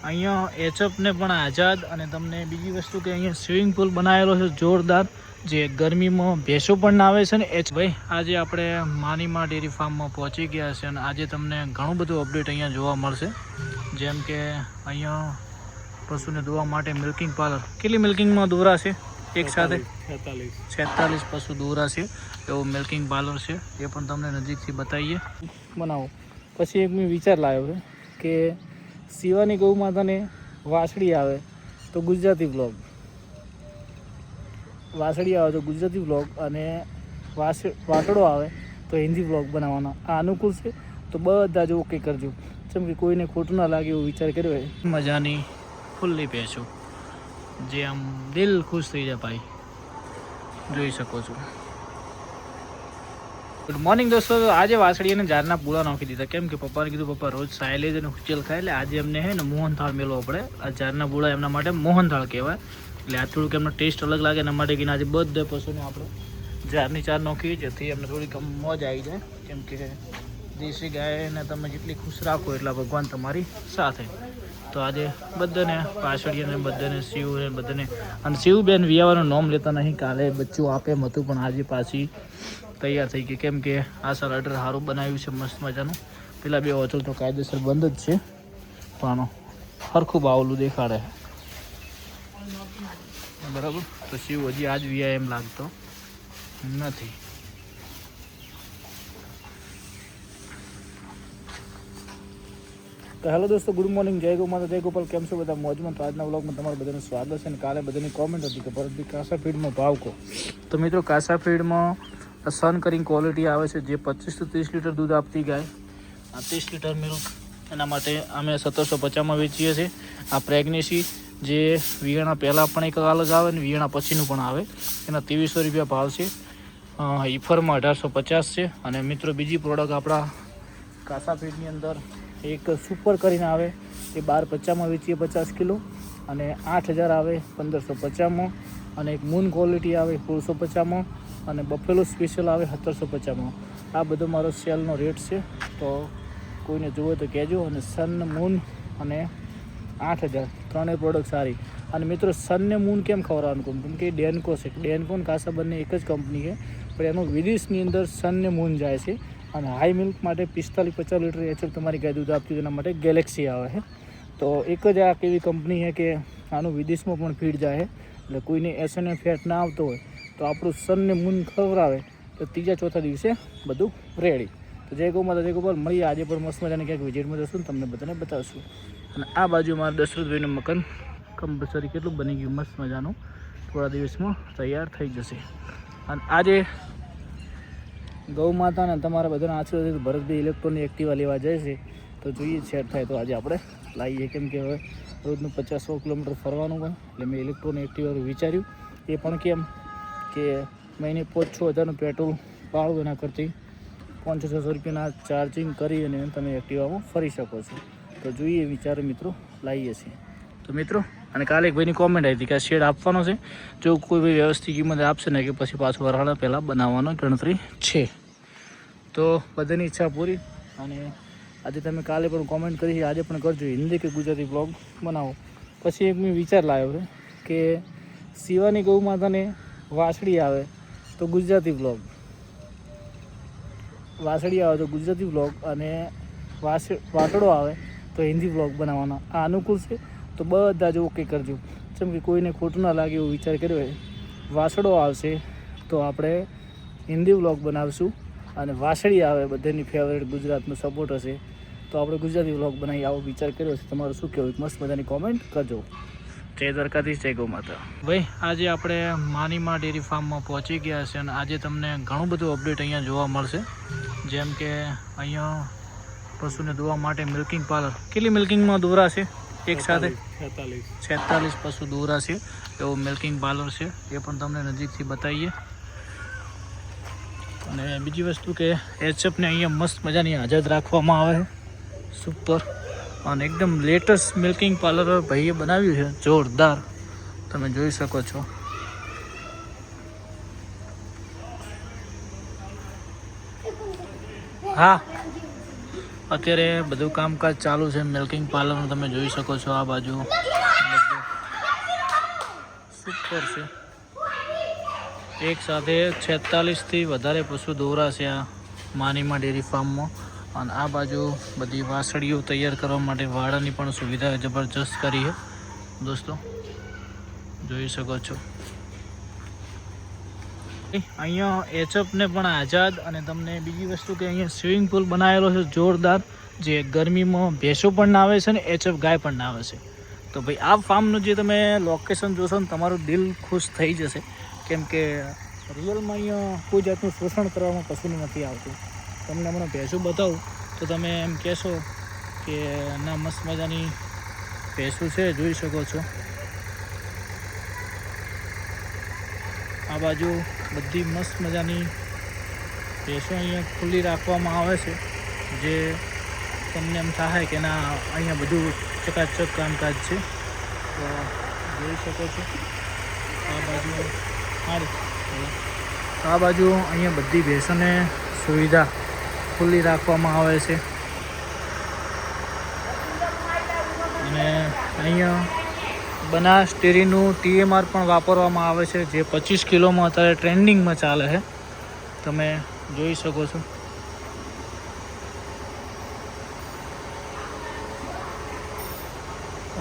અહીંયા એચએફને પણ આઝાદ અને તમને બીજી વસ્તુ કે અહીંયા સ્વિમિંગ પુલ બનાવેલો છે જોરદાર, જે ગરમીમાં ભેંસો પણ આવે છે ને ભાઈ આજે આપણે માનીમા ડેરી ફાર્મમાં પહોંચી ગયા છે અને આજે તમને ઘણું બધું અપડેટ અહીંયા જોવા મળશે. જેમ કે અહીંયા પશુને દોવા માટે મિલ્કિંગ પાર્લર, કેટલી મિલ્કિંગમાં દોરા છે એક સાથે 46 પશુ દોરા છે એવું મિલ્કિંગ પાર્લર છે, એ પણ તમને નજીકથી બતાવીએ. બનાવો પછી એક મેં વિચાર લાવ્યો છે કે શિવાની ગૌ માતાને વાસળી આવે તો ગુજરાતી વ્લોગ, વાસળી આવે તો ગુજરાતી વ્લોગ અને વાસળો આવે તો હિન્દી વ્લોગ બનાવવાના. આ અનુકૂળ છે તો બધા જ ઓકે કરજો, જેમ કે કોઈને ખોટું ના લાગે એવો વિચાર કર્યો હોય. મજાની ફૂલ્લી ભેંસો જે આમ દિલ ખુશ થઈ જાય ભાઈ, જોઈ શકો છો. ગુડ મોર્નિંગ દોસ્તો. આજે વાસળીને ઝાડના પૂળા નાખી દીધા, કેમ કે પપ્પાને કીધું પપ્પા રોજ સાયલેજ અને ઉચેલ ખાય, એટલે આજે એમને હે ને મોહનથાળ મેળવો પડે. આ ઝાડના પૂળા એમના માટે મોહનથાળ કહેવાય, એટલે આ થોડુંક એમનો ટેસ્ટ અલગ લાગે એના માટે કે આજે બધા પશુને આપણે ઝાડની ચાર નાખીએ, જેથી એમને થોડીક મોજ આવી જાય. કેમ કે દેશી ગાયને તમે જેટલી ખુશ રાખો એટલા ભગવાન તમારી સાથે. તો આજે બધાને પાછળીને બધાને શિવને બધાને, અને શિવબેન વિયાવાનું નામ લેતા નહીં, કાલે બચ્ચું આપે એમ હતું પણ આજે પાછી તૈયાર થઈ ગઈ, કેમ કે આ સર ઓર્ડર સારું બનાવ્યું છે મસ્ત મજાનું. પેલા બે હોટલ તો કાયદેસર બંધ જ છે પણ સરખું બાવલું દેખાડે બરાબર. તો શિવ હજી આજ વિયા એમ લાગતો નથી. તો હેલો દોસ્તો, ગુડ મોર્નિંગ, જય ગૌ માતા, જય ગોપાલ. કેમ છો બધા? મોજમાં. તો આજના વ્લોગમાં તમારું બધાનું સ્વાગત છે. અને કાલે બધાની કોમેન્ટ હતી કે ભરતભાઈ કાસા ફીડમાં ભાવ કહો. તો મિત્રો કાસા ફીડમાં સન કરીને ક્વોલિટી આવે છે, જે 25 થી 30 લીટર દૂધ આપતી ગાય, આ 30 લીટર મિલ્ક, એના માટે અમે 1750માં વેચીએ છીએ. આ પ્રેગ્નેસી જે વિયાણા પહેલાં પણ એક અલગ આવે ને વિયાણા પછીનું પણ આવે, એના 2300 રૂપિયા ભાવ છે. ઈફરમાં 1850 છે. અને મિત્રો બીજી પ્રોડક્ટ આપણા કાસા ફીડની અંદર એક સુપર કરીને આવે, એ 1250માં વેચીએ 50 કિલો, અને 8000 આવે 1550માં, અને એક મૂન ક્વોલિટી આવે 1650માં, અને બફેલો સ્પેશિયલ આવે 1750માં. આ બધો મારો સેલનો રેટ છે, તો કોઈને જોવે તો કહેજો. અને સન, મૂન અને 8000 ત્રણેય પ્રોડક્ટ સારી. અને મિત્રો સનને મૂન કેમ ખવડાવવાનું કહું, કેમ કે ડેનકો છે, ડેનકો અને કાસા બંને એક જ કંપની છે, પણ એનો વિદેશની અંદર સનને મૂન જાય છે. અને હાઈ મિલ્ક માટે 45-50 લીટર એચએફ તમારી ગાય દૂધ આપતી, એના માટે ગેલેક્સી આવે છે. તો એક જ આ કેવી કંપની છે કે આનું વિદેશમાં પણ ફીડ જાય છે, એટલે કોઈને એસએનએ ફેટ ના આવતો હોય તો આપણું સનને મૂન ખવડાવે તો ત્રીજા ચોથા દિવસે બધું રેડી. તો જય ગૌ માતા, જય ગોપાલ. મળીએ આજે પણ મસ્ત મજાની ક્યાંક વિઝિટમાં જશું, તમને બધાને બતાવશું. અને આ બાજુ મારા દશરથભાઈનું મકાન કમ્પલસરી કેટલું બની ગયું મસ્ત મજાનું, થોડા દિવસમાં તૈયાર થઈ જશે. અને આજે ગૌ માતા અને તમારા બધાના આશીર્વાદ ભરતભાઈ ઇલેક્ટ્રોનિક એક્ટિવા લેવા જાય છે, તો જોઈએ સેટ થાય તો આજે આપણે લાવીએ. કેમ કે હવે રોજનું 50-100 કિલોમીટર ફરવાનું હોય, એટલે મેં ઇલેક્ટ્રોનિક એક્ટિવાનું વિચાર્યું. એ પણ કેમ કે મહિને 5-6 હજારનું પેટ્રોલ પાડું, એના કરતી 500-600 રૂપિયાના ચાર્જિંગ કરી અને તમે એક્ટિવામાં ફરી શકો છો. તો જોઈએ વિચારો મિત્રો, લાવીએ છીએ. તો મિત્રો, અને કાલે એક ભાઈની કોમેન્ટ આવી હતી કે આ શેડ આપવાનો છે, જો કોઈ ભાઈ વ્યવસ્થિત કિંમત આપશે ને કે પછી પાછું વરહાડા પહેલાં બનાવવાનો ગણતરી છે. તો બધાની ઈચ્છા પૂરી. અને આજે તમે કાલે પણ કોમેન્ટ કરી, આજે પણ કરજો, હિન્દી કે ગુજરાતી બ્લોગ બનાવો. પછી એક મેં વિચાર લાવ્યો છે કે શિવાની ગૌ માતાને વાસળી આવે તો ગુજરાતી બ્લોગ, વાસળી આવે તો ગુજરાતી બ્લોગ, અને વાસળો આવે તો હિન્દી બ્લોગ બનાવવાના. આ અનુકૂળ છે તો બધા જ ઓકે કરજો, જેમ કે કોઈને ખોટું ના લાગે એવો વિચાર કર્યો હોય. વાસળો આવશે તો આપણે હિન્દી બ્લોગ બનાવીશું, અને વાસળી આવે બધાની ફેવરેટ ગુજરાતનો સપોર્ટ હશે તો આપણે ગુજરાતી વ્લોગ બનાવી આવો વિચાર કર્યો છે. તમારું શું કહેવું? મસ્ત બધાની કોમેન્ટ કરજો. જય દ્વારકાધીશ, જય ગૌ માતા. ભાઈ આજે આપણે માનીમા ડેરી ફાર્મમાં પહોંચી ગયા છે, અને આજે તમને ઘણું બધું અપડેટ અહીંયા જોવા મળશે. જેમ કે અહીંયા પશુને દોવા માટે મિલ્કિંગ પાર્લર, કેટલી મિલ્કિંગમાં દોરા છે એક સાથે 46 પશુ દોરા છે એવું મિલ્કિંગ પાર્લર છે, એ પણ તમને નજીકથી બતાવીએ. અને બીજી વસ્તુ કે એચએફને અહીંયા મસ્ત મજાની આઝાદ રાખવામાં આવે છે, સુપર. અને એકદમ લેટેસ્ટ મિલ્કિંગ પાર્લર ભાઈએ બનાવ્યું છે, જોરદાર, તમે જોઈ શકો છો. હા અત્યારે બધું કામકાજ ચાલુ છે મિલ્કિંગ પાર્લરનું. તમે જોઈ શકો છો આ બાજુ સુપર છે. એક સાથે 46થી વધારે પશુ દોરા છે આ માનીમા ડેરી ફાર્મમાં. અને આ બાજુ બધી વાસળીઓ તૈયાર કરવા માટે વાળાની પણ સુવિધા જબરજસ્ત કરી છે દોસ્તો, જોઈ શકો છો. અહીંયા એચઅપને પણ આઝાદ. અને તમને બીજી વસ્તુ કે અહીંયા સ્વિમિંગ પુલ બનાવેલો છે જોરદાર, જે ગરમીમાં ભેંસો પણ નાવે છે ને એચઅપ ગાય પણ નાવે છે. તો ભાઈ આ ફાર્મનું જે તમે લોકેશન જોશો ને તમારું દિલ ખુશ થઈ જશે, કેમ કે રિયલમાં અહીંયા કોઈ જાતનું શોષણ કરવામાં કશું નથી આવતું. તમને હમણાં ભેંસો બતાવું તો તમે એમ કહેશો કે ના મસ્ત મજાની ભેંસો છે, જોઈ શકો છો. આ બાજુ બધી મસ્ત મજાની ભેંસો અહીંયા ખુલ્લી રાખવામાં આવે છે, જે તમને એમ થાય કે ના અહીંયા બધું ચકાચક કામકાજ છે. તો જોઈ શકો છો આ બાજુ અહીંયા બધી ભેંસોને સુવિધા ખુલ્લી રાખવામાં આવે છે. અને અહીંયા બનાસ ડેરીનું TMR પણ વાપરવામાં આવે છે, જે 25 કિલોમાં અત્યારે ટ્રેન્ડિંગમાં ચાલે છે. તમે જોઈ શકો છો.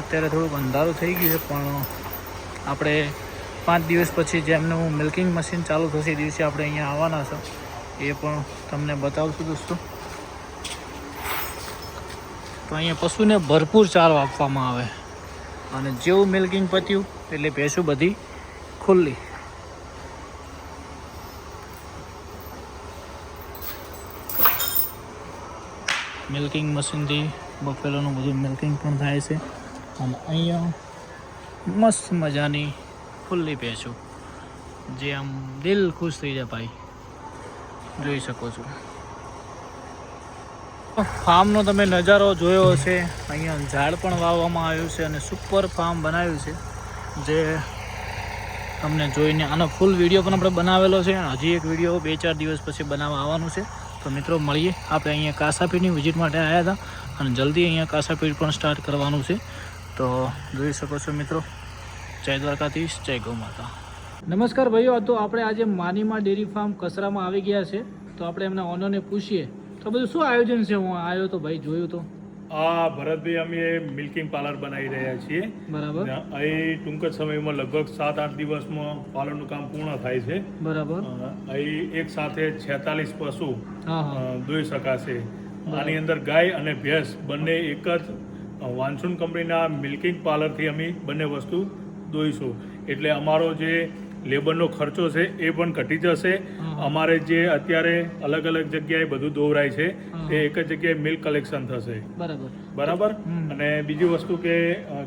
અત્યારે થોડુંક અંધારું થઈ ગયું છે, પણ આપણે 5 દિવસ પછી જેમનું મિલ્કિંગ મશીન ચાલુ થશે એ દિવસે આપણે અહીંયા આવવાના છે, એ પણ તમને બતાવશું દોસ્તો. તો અહીંયા પશુને ભરપૂર ચારો આપવામાં આવે, અને જેવું મિલ્કિંગ પત્યું એટલે ભેંસો બધી ખુલ્લી. મિલ્કિંગ મશીનથી બફેલોનું બધું મિલ્કિંગ પણ થાય છે. અને અહીંયા મસ્ત મજાની ખુલ્લી ભેંસો, જે આમ દિલ ખુશ થઈ જાય ભાઈ, જોઈ શકો છો. ફાર્મનો તમે નજારો જોયો હશે. અહીંયા ઝાડ પણ વાવવામાં આવ્યું છે અને સુપર ફાર્મ બનાવ્યું છે, જે તમને જોઈને આનો ફૂલ વિડીયો પણ આપણે બનાવેલો છે. હજી એક વિડીયો 2-4 દિવસ પછી બનાવવા આવવાનું છે. તો મિત્રો મળીએ. આપણે અહીંયા કાસાપીડની વિઝિટ માટે આવ્યા હતા અને જલ્દી અહીંયા કાસાપીડ પણ સ્ટાર્ટ કરવાનું છે. તો જોઈ શકો છો મિત્રો. જય દ્વારકાધીશ, જય ગૌ માતા. નમસ્કાર ભાઈઓ. તો આપણે આજે માનીમા ડેરી ફાર્મ કસરામાં આવી ગયા છે. તો આપણે એમના ઓનરને પૂછીએ તો બધું શું આયોજન છે. હું આવ્યો તો ભાઈ જોયું તો ભરતભાઈ, અમે મિલ્કિંગ પાર્લર બનાવી રહ્યા છીએ. બરાબર. અહીં ટૂંક જ સમયમાં લગભગ 7-8 દિવસમાં પાર્લરનું કામ પૂર્ણ થાય છે. બરાબર. અહીં એક સાથે 46 પશુ દોઈ શકાશે. આની અંદર ગાય અને ભેંસ બંને એક જ વાન્સુન કંપનીના મિલ્કિંગ પાર્લરથી અમે બંને વસ્તુ દોઈશું. એટલે અમારો જે લેબરનો ખર્ચો છે એ પણ ઘટી જશે. અમારે જે અત્યારે અલગ અલગ જગ્યાએ બધું દોરાય છે તે એક જ જગ્યાએ મિલ્ક કલેક્શન થશે. બરાબર. અને બીજી વસ્તુ કે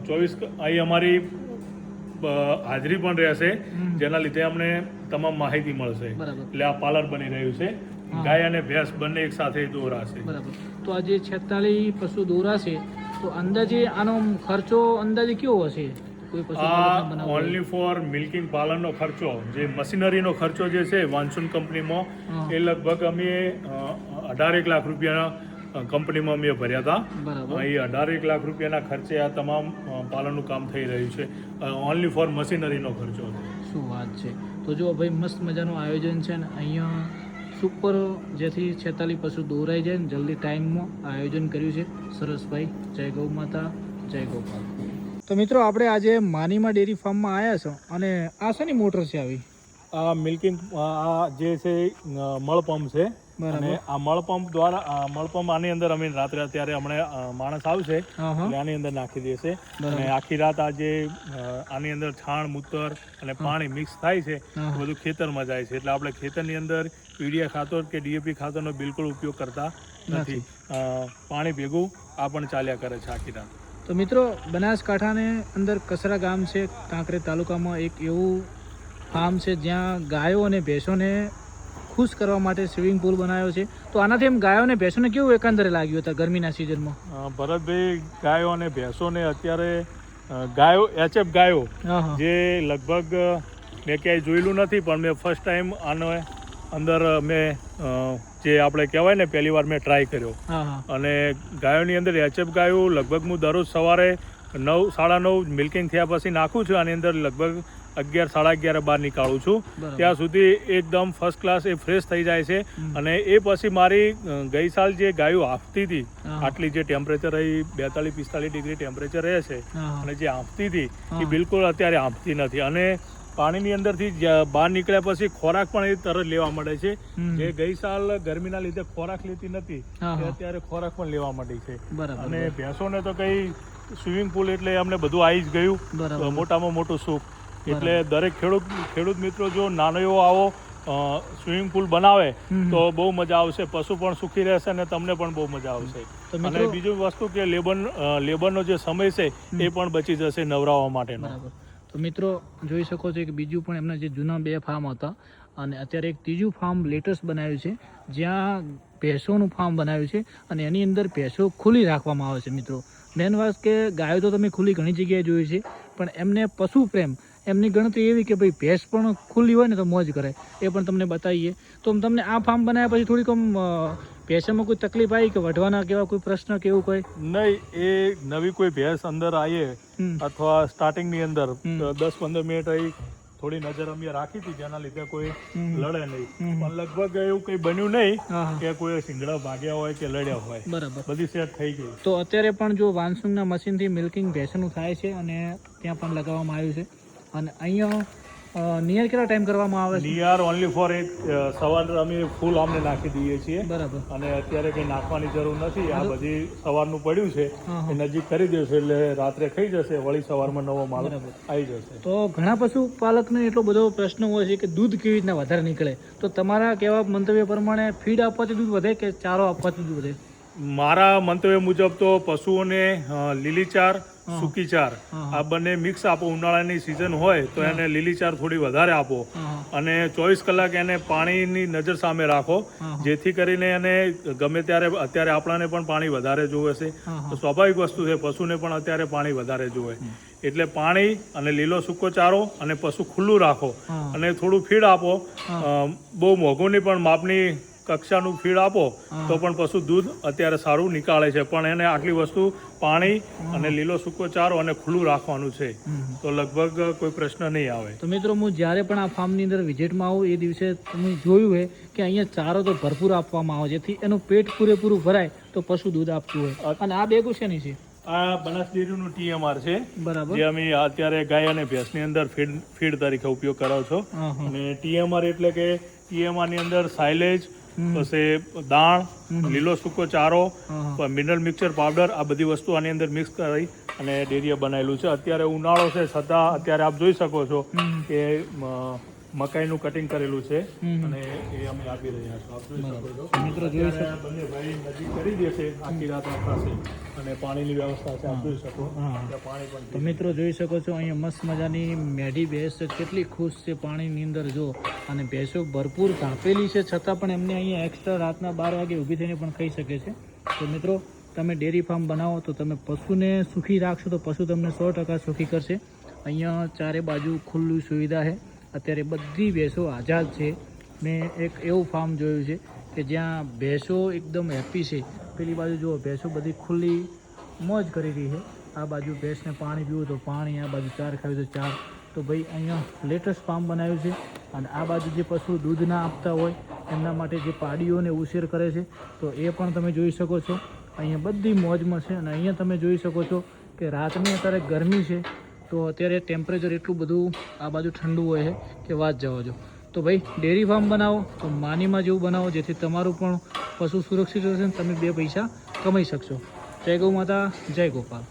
24 અહીં અમારી હાજરી પણ રહેશે, જેના લીધે અમને તમામ માહિતી મળશે. એટલે આ પાર્લર બની રહ્યું છે. ગાય અને ભેંસ બંને એક સાથે દોરાશે. બરાબર. તો આ જે 46 પશુ દોરાશે, તો અંદાજે આનો ખર્ચો અંદાજે કેવો હશે? આ ઓનલી ફોર મિલ્કિંગ પાર્લરનો ખર્ચો, જે મશીનરીનો ખર્ચો જે છે વાન્સુન કંપનીમાં, એ લગભગ અમે 18 લાખ રૂપિયાના કંપનીમાં અમે ભર્યા હતા. અહીં 18 લાખ રૂપિયાના ખર્ચે આ તમામ પાર્લરનું કામ થઈ રહ્યું છે. ઓનલી ફોર મશીનરીનો ખર્ચો. શું વાત છે. તો જો ભાઈ મસ્ત મજાનું આયોજન છે ને અહીંયા સુપર, જેથી 46 પશુ દોરાઈ જાય ને જલ્દી ટાઈમમાં આયોજન કર્યું છે. સરસ ભાઈ. જય ગૌ માતા, જય ગોપાલ. તો મિત્રો આપણે આજે માનીમા ડેરી ફાર્મમાં આવ્યા છો, અને આ શેની મોટર છે આવી? આ મિલ્કિંગ, આ જે છે મળ પંપ છે. અને આ મળ પંપ દ્વારા આની અંદર અમે રાત્રે અત્યારે હમણાં માણસ આવશે એટલે આની અંદર નાખી દેશે. અને આખી રાત આજે આની અંદર છાણ, મૂતર અને પાણી મિક્સ થાય છે, બધું ખેતરમાં જાય છે. એટલે આપણે ખેતરની અંદર યુરિયા ખાતર કે DAP ખાતરનો બિલકુલ ઉપયોગ કરતા નથી. પાણી ભેગું આ પણ ચાલ્યા કરે છે આખી રાત. તો મિત્રો, બનાસકાંઠાને અંદર કસરા ગામ છે, કાંકરેજ તાલુકામાં એક એવું ફાર્મ છે જ્યાં ગાયો અને ભેંસોને ખુશ કરવા માટે સ્વિમિંગ પુલ બનાવ્યો છે. તો આનાથી એમ ગાયો અને ભેંસોને કેવું એકંદરે લાગ્યું હતા ગરમીના સિઝનમાં? ભરતભાઈ, ગાયો અને ભેંસોને અત્યારે ગાયો HF ગાયો જે લગભગ મેં ક્યાંય જોયેલું નથી, પણ મેં ફર્સ્ટ ટાઈમ આનો અંદર મેં જે આપણે કહેવાય ને પહેલી વાર મેં ટ્રાય કર્યો. હા હા અને ગાયોની અંદર HF ગાયો લગભગ હું દરરોજ સવારે 9, 9:30 મિલ્કિંગ થયા પછી નાખું છું. આની અંદર લગભગ 11, 11:30 બહાર નીકાળું છું. બરાબર. ત્યાં સુધી એકદમ ફર્સ્ટ ક્લાસ એ ફ્રેશ થઈ જાય છે. અને એ પછી મારી ગઈ સાલ જે ગાયો હાંફતી હતી, આટલી જે ટેમ્પરેચર રહી 42-45 ડિગ્રી ટેમ્પરેચર રહે છે, અને જે હાંફતી હતી એ બિલકુલ અત્યારે હાંફતી નથી. અને પાણીની અંદરથી બહાર નીકળ્યા પછી ખોરાક પણ એ તરત લેવા મળે છે. જે ગઈ સાલ ગરમીના લીધે ખોરાક લેતી નથી એ અત્યારે ખોરાક પણ લેવા માંડી છે. અને ભેંસોને તો કઈ સ્વિમિંગ પુલ એટલે અમને બધું આવી જ ગયું, મોટામાં મોટું સુખ. એટલે દરેક ખેડૂત મિત્રો જો નાનો એવો આવો સ્વિમિંગ પુલ બનાવે તો બહુ મજા આવશે. પશુ પણ સુખી રહેશે અને તમને પણ બહુ મજા આવશે. અને બીજું વસ્તુ કે લેબરનો જે સમય છે એ પણ બચી જશે નવરાવવા માટેનો. તો મિત્રો જોઈ શકો છો કે બીજું પણ એમના જે જૂના 2 ફાર્મ હતા અને અત્યારે એક ત્રીજું ફાર્મ લેટેસ્ટ બનાવ્યું છે, જ્યાં ભેંસોનું ફાર્મ બનાવ્યું છે. અને એની અંદર ભેંસો ખુલ્લી રાખવામાં આવે છે. મિત્રો મેન વાત કે ગાયો તો તમે ખુલ્લી ઘણી જગ્યાએ જોઈ છે, પણ એમને પશુ પ્રેમ એમની ગણતરી એવી કે ભાઈ ભેંસ પણ ખુલ્લી હોય ને તો મોજ કરે. એ પણ તમને બતાવીએ. તો તમને આ ફાર્મ બનાવ્યા પછી થોડીક ભેંસોમાં કોઈ તકલીફ આવી કે વઢવાના કેવા કોઈ પ્રશ્ન કે એવું કોઈ નહીં? એ નવી કોઈ ભેંસ અંદર આવીએ અથવા સ્ટાર્ટિંગની અંદર 10-15 મિનિટ અહીં થોડી નજર અમે રાખી હતી, જેના લીધે કોઈ લડે નહીં. પણ લગભગ એવું કંઈ બન્યું નહીં કે કોઈ સિંગડા ભાગ્યા હોય કે લડ્યા હોય. બરાબર, બધી સેટ થઈ ગઈ. તો અત્યારે પણ જો વાનસુંગના મશીનથી મિલ્કિંગ ભેંસનું થાય છે અને ત્યાં પણ લગાવવામાં આવ્યું છે. અને અહીંયા નિયર કેટલા ટાઈમ કરવામાં આવે છે? નિયર ઓનલી ફોર એક સવારે અમે ફૂલ આમને નાખી દઈએ છીએ. બરાબર. અને અત્યારે કંઈ નાખવાની જરૂર નથી. આ બધી સવારનું પડ્યું છે એ નજીક કરી દેશે એટલે રાત્રે ખાઈ જશે, વળી સવારમાં નવો માલ આવી જશે. તો ઘણા પશુપાલકને એટલો બધો પ્રશ્ન હોય છે કે દૂધ કેવી રીતના વધારે નીકળે, તો તમારા કેવા મંતવ્ય પ્રમાણે ફીડ આપવાથી દૂધ વધે કે ચારો આપવાથી દૂધ વધે? મારા મંતવ્ય મુજબ તો પશુઓને લીલી ચાર, સૂકી ચાર આ બંને મિક્સ આપો. ઉનાળાની સિઝન હોય તો એને લીલી ચાર થોડી વધારે આપો અને 24 કલાક એને પાણીની નજર સામે રાખો, જેથી કરીને એને ગમે ત્યારે, અત્યારે આપણાને પણ પાણી વધારે જોવે છે તો સ્વાભાવિક વસ્તુ છે, પશુને પણ અત્યારે પાણી વધારે જોવે. એટલે પાણી અને લીલો સૂકો ચારો અને પશુ ખુલ્લું રાખો અને થોડું ફીડ આપો. બહુ મોંઘું નહીં પણ માપની કક્ષાનું ફીડ આપો તો પણ પશુ દૂધ અત્યારે સારું નીકાળે છે. પણ એને આટલી વસ્તુ પાણી અને લીલો સૂકો ચારો અને ખુલ્લું રાખવાનું છે તો લગભગ કોઈ પ્રશ્ન નહીં આવે. તો મિત્રો હું જ્યારે પણ આ ફાર્મની અંદર વિઝિટમાં આવું એ દિવસે તમે જોયું હોય કે અહીંયા ચારો તો ભરપૂર આપવામાં આવે, જેથી એનું પેટ પૂરેપૂરું ભરાય તો પશુ દૂધ આપતું હોય. અને આ બેગો શેની છે? આ બનાસ ડેરીનું TMR છે. બરાબર. જે અમે અત્યારે ગાય અને ભેંસની અંદર ફીડ તરીકે ઉપયોગ કરો છો. અને TMR એટલે કે TMR ની અંદર સાયલેજ, પછી દાણ, લીલો સૂકો ચારો, મિનરલ મિક્સર પાવડર, આ બધી વસ્તુ આની અંદર મિક્સ કરી અને ડેરીએ બનાવેલું છે. અત્યારે ઉનાળો છે છતાં અત્યારે આપ જોઈ શકો છો કે મકાઈનું કટિંગ કરેલું છે અને એ અમે આપી રહ્યા છો. આપ જોઈ શકો છો. મિત્રો જોઈ શકો બંને ભાઈ નજીક કરી દેશે, આખી રાત આપશે અને પાણીની વ્યવસ્થા છે. આપ જોઈ શકો પાણી પણ. તો મિત્રો જોઈ શકો છો અહીંયા મસ્ત મજાની મેઢી ભેંસ કેટલી ખુશ છે પાણીની અંદર જો. અને ભેંસો ભરપૂર ઢાંપેલી છે છતાં પણ એમને અહીંયા એક્સ્ટ્રા રાતના 12 વાગે ઊભી થઈને પણ ખાઈ શકે છે. તો મિત્રો તમે ડેરી ફાર્મ બનાવો તો તમે પશુને સુખી રાખશો તો પશુ તમને 100% સુખી કરશે. અહીંયા ચારે બાજુ ખુલ્લું સુવિધા છે. અત્યારે બધી ભેંસો આઝાદ છે. મેં એક એવું ફાર્મ જોયું છે કે જ્યાં ભેંસો એકદમ હેપી છે. પેલી બાજુ જુઓ ભેંસો બધી ખુલ્લી મોજ કરી રહી છે. આ બાજુ ભેંસને પાણી પીવું તો પાણી, આ બાજુ ચાર ખાવી તો ચાર. તો ભાઈ અહીંયા લેટેસ્ટ ફાર્મ બનાવ્યું છે. અને આ બાજુ જે પશુ દૂધ ના આપતા હોય એમના માટે જે પાડીઓને ઉછેર કરે છે તો એ પણ તમે જોઈ શકો છો. અહીંયા બધી મોજમાં છે. અને અહીંયા તમે જોઈ શકો છો કે રાતની અત્યારે ગરમી છે તો અત્યારે ટેમ્પરેચર એટલું બધું આ બાજુ ઠંડુ હોય છે કે વાત જવા જો. તો ભાઈ ડેરી ફાર્મ બનાવો તો માનીમાં જેવું બનાવો, જેથી તમારું પણ પશુ સુરક્ષિત રહેશે અને તમે 2 પૈસા કમાઈ શકશો. જય ગૌ માતા, જય ગોપાલ.